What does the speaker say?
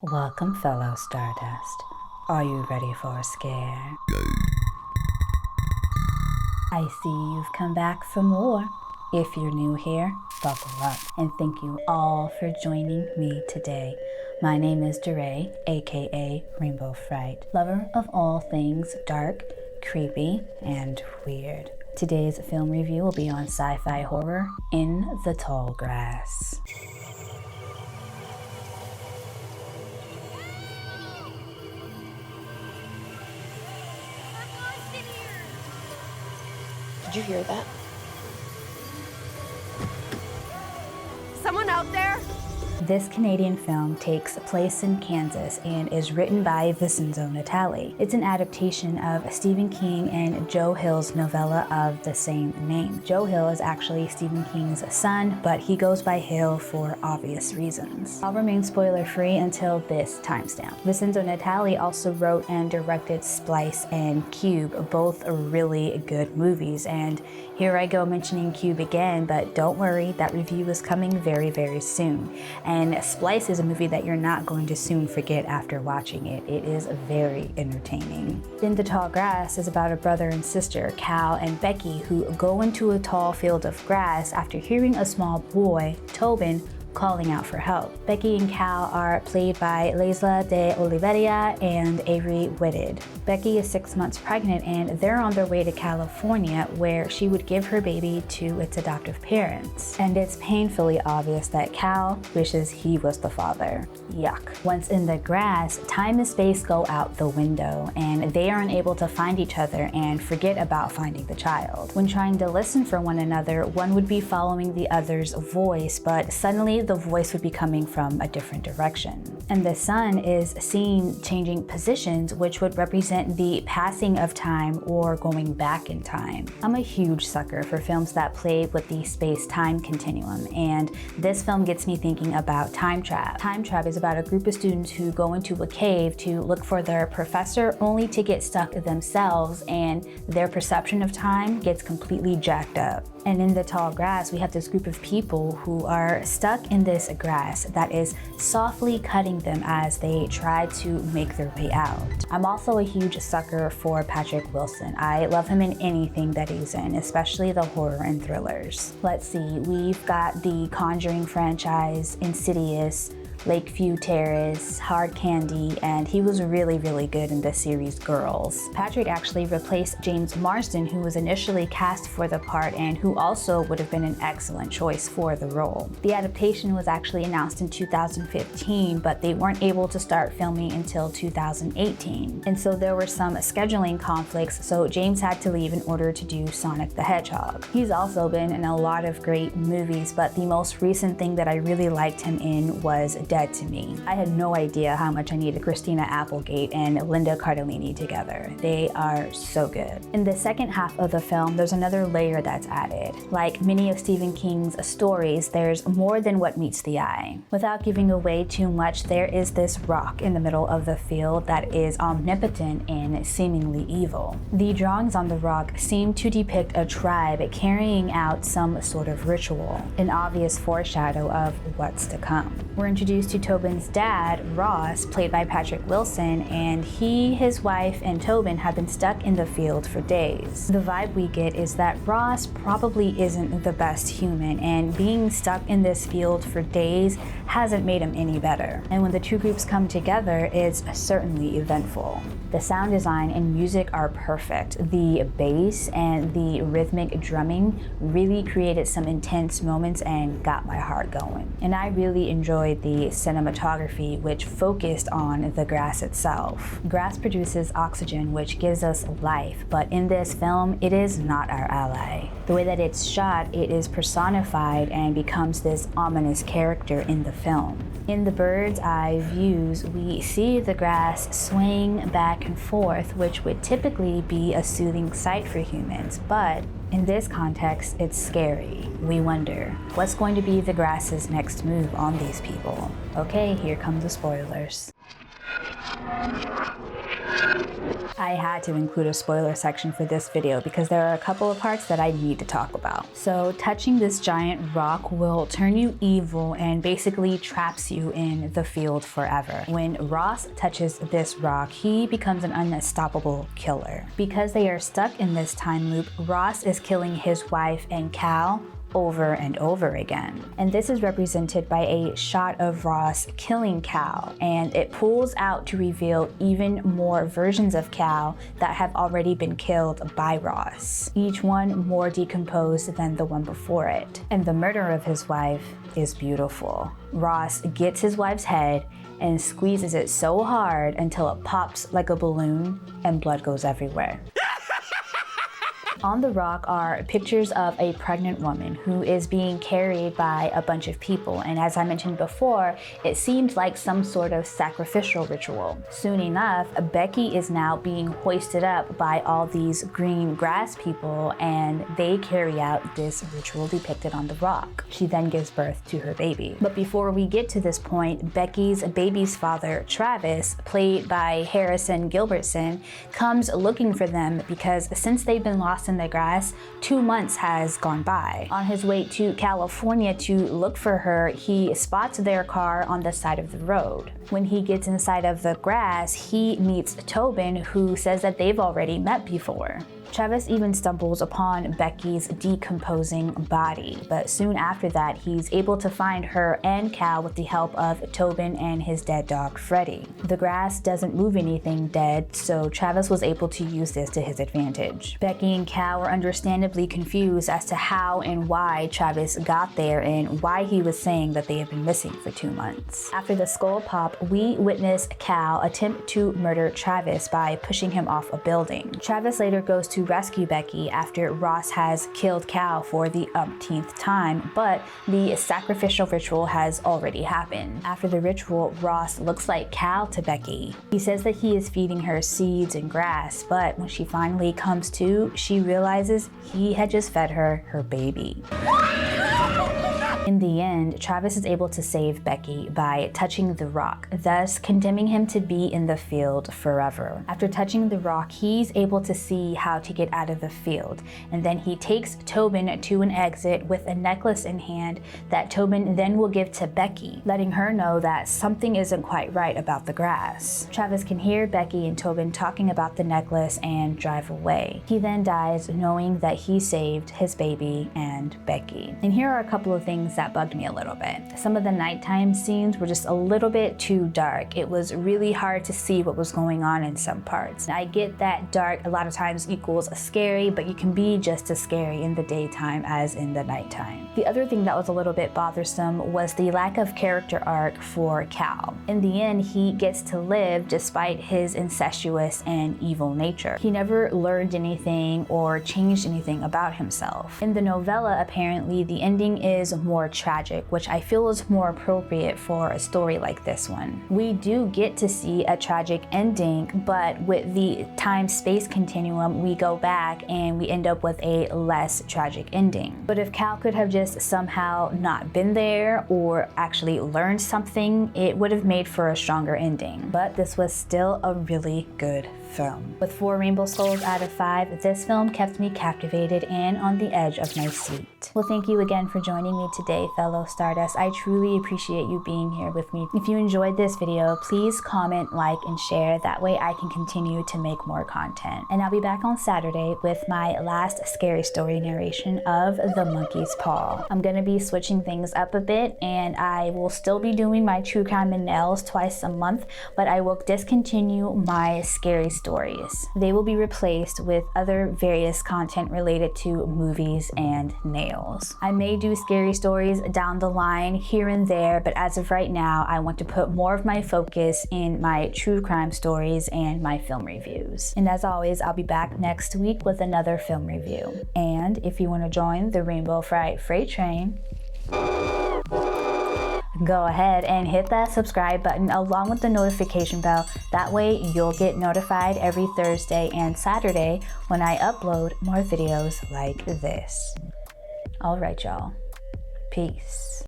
Welcome, fellow Stardust. Are you ready for a scare? I see you've come back for more. If you're new here, buckle up, and thank you all for joining me today. My name is DeRay, aka Rainbow Fright, lover of all things dark, creepy, and weird. Today's film review will be on sci-fi horror In the Tall Grass. Did you hear that? Someone out there? This Canadian film takes place in Kansas and is written by Vincenzo Natali. It's an adaptation of Stephen King and Joe Hill's novella of the same name. Joe Hill is actually Stephen King's son, but he goes by Hill for obvious reasons. I'll remain spoiler-free until this timestamp. Vincenzo Natali also wrote and directed Splice and Cube, both really good movies, and here I go mentioning Cube again, but don't worry, that review is coming very, very soon. And Splice is a movie that you're not going to soon forget after watching it. It is very entertaining. In the Tall Grass is about a brother and sister, Cal and Becky, who go into a tall field of grass after hearing a small boy, Tobin, calling out for help. Becky and Cal are played by Leisla de Oliveira and Avery Whitted. Becky is 6 months pregnant and they're on their way to California where she would give her baby to its adoptive parents. And it's painfully obvious that Cal wishes he was the father. Yuck. Once in the grass, time and space go out the window and they are unable to find each other and forget about finding the child. When trying to listen for one another, one would be following the other's voice, but suddenly the voice would be coming from a different direction. And the sun is seen changing positions, which would represent the passing of time or going back in time. I'm a huge sucker for films that play with the space-time continuum, and this film gets me thinking about Time Trap. Time Trap is about a group of students who go into a cave to look for their professor only to get stuck themselves, and their perception of time gets completely jacked up. And in the Tall Grass, we have this group of people who are stuck in this grass that is softly cutting them as they try to make their way out. I'm also a huge sucker for Patrick Wilson. I love him in anything that he's in, especially the horror and thrillers. Let's see, we've got the Conjuring franchise, Insidious, Lakeview Terrace, Hard Candy, and he was really, really good in the series Girls. Patrick actually replaced James Marsden, who was initially cast for the part and who also would have been an excellent choice for the role. The adaptation was actually announced in 2015, but they weren't able to start filming until 2018. And so there were some scheduling conflicts, so James had to leave in order to do Sonic the Hedgehog. He's also been in a lot of great movies, but the most recent thing that I really liked him in was Dead to Me. I had no idea how much I needed Christina Applegate and Linda Cardellini together. They are so good. In the second half of the film, there's another layer that's added. Like many of Stephen King's stories, there's more than what meets the eye. Without giving away too much, there is this rock in the middle of the field that is omnipotent and seemingly evil. The drawings on the rock seem to depict a tribe carrying out some sort of ritual, an obvious foreshadow of what's to come. We're introduced to Tobin's dad, Ross, played by Patrick Wilson, and he, his wife, and Tobin have been stuck in the field for days. The vibe we get is that Ross probably isn't the best human, and being stuck in this field for days hasn't made him any better. And when the two groups come together, it's certainly eventful. The sound design and music are perfect. The bass and the rhythmic drumming really created some intense moments and got my heart going. And I really enjoyed the cinematography, which focused on the grass itself. Grass produces oxygen, which gives us life, but in this film, it is not our ally. The way that it's shot, it is personified and becomes this ominous character in the film. In the bird's eye views, we see the grass swaying back and forth, which would typically be a soothing sight for humans, but in this context, it's scary. We wonder, what's going to be the grass's next move on these people? Okay, here come the spoilers. I had to include a spoiler section for this video because there are a couple of parts that I need to talk about. So touching this giant rock will turn you evil and basically traps you in the field forever. When Ross touches this rock, he becomes an unstoppable killer. Because they are stuck in this time loop, Ross is killing his wife and Cal over and over again. And this is represented by a shot of Ross killing Cal, and it pulls out to reveal even more versions of Cal that have already been killed by Ross, each one more decomposed than the one before it. And the murder of his wife is beautiful. Ross gets his wife's head and squeezes it so hard until it pops like a balloon and blood goes everywhere. On the rock are pictures of a pregnant woman who is being carried by a bunch of people, and as I mentioned before, it seemed like some sort of sacrificial ritual. Soon enough, Becky is now being hoisted up by all these green grass people, and they carry out this ritual depicted on the rock. She then gives birth to her baby. But before we get to this point, Becky's baby's father, Travis, played by Harrison Gilbertson, comes looking for them because since they've been lost in the grass, 2 months has gone by. On his way to California to look for her, he spots their car on the side of the road. When he gets inside of the grass, he meets Tobin, who says that they've already met before. Travis even stumbles upon Becky's decomposing body, but soon after that, he's able to find her and Cal with the help of Tobin and his dead dog, Freddy. The grass doesn't move anything dead, so Travis was able to use this to his advantage. Becky and Cal were understandably confused as to how and why Travis got there and why he was saying that they had been missing for 2 months. After the skull pop, we witness Cal attempt to murder Travis by pushing him off a building. Travis later goes to rescue Becky after Ross has killed Cal for the umpteenth time, but the sacrificial ritual has already happened. After the ritual, Ross looks like Cal to Becky. He says that he is feeding her seeds and grass, but when she finally comes to, she realizes he had just fed her baby. In the end, Travis is able to save Becky by touching the rock, thus condemning him to be in the field forever. After touching the rock, he's able to see how to get out of the field, and then he takes Tobin to an exit with a necklace in hand that Tobin then will give to Becky, letting her know that something isn't quite right about the grass. Travis can hear Becky and Tobin talking about the necklace and drive away. He then dies knowing that he saved his baby and Becky. And here are a couple of things that bugged me a little bit. Some of the nighttime scenes were just a little bit too dark. It was really hard to see what was going on in some parts. I get that dark a lot of times equals scary, but you can be just as scary in the daytime as in the nighttime. The other thing that was a little bit bothersome was the lack of character arc for Cal. In the end, he gets to live despite his incestuous and evil nature. He never learned anything or changed anything about himself. In the novella, apparently, the ending is more tragic, which I feel is more appropriate for a story like this one. We do get to see a tragic ending, but with the time-space continuum, we go back and we end up with a less tragic ending. But if Cal could have just somehow not been there or actually learned something, it would have made for a stronger ending. But this was still a really good film. With 4 rainbow skulls out of 5, this film kept me captivated and on the edge of my seat. Well, thank you again for joining me today, fellow Stardust. I truly appreciate you being here with me. If you enjoyed this video, please comment, like, and share. That way I can continue to make more content. And I'll be back on Saturday with my last scary story narration of The Monkey's Paw. I'm gonna be switching things up a bit, and I will still be doing my true crime and nails twice a month, but I will discontinue my scary stories. They will be replaced with other various content related to movies and nails. I may do scary stories down the line here and there, but as of right now, I want to put more of my focus in my true crime stories and my film reviews. And as always, I'll be back next week with another film review. And if you want to join the Rainbow Fright Freight Train, go ahead and hit that subscribe button along with the notification bell. That way you'll get notified every Thursday and Saturday when I upload more videos like this. All right, y'all. Peace.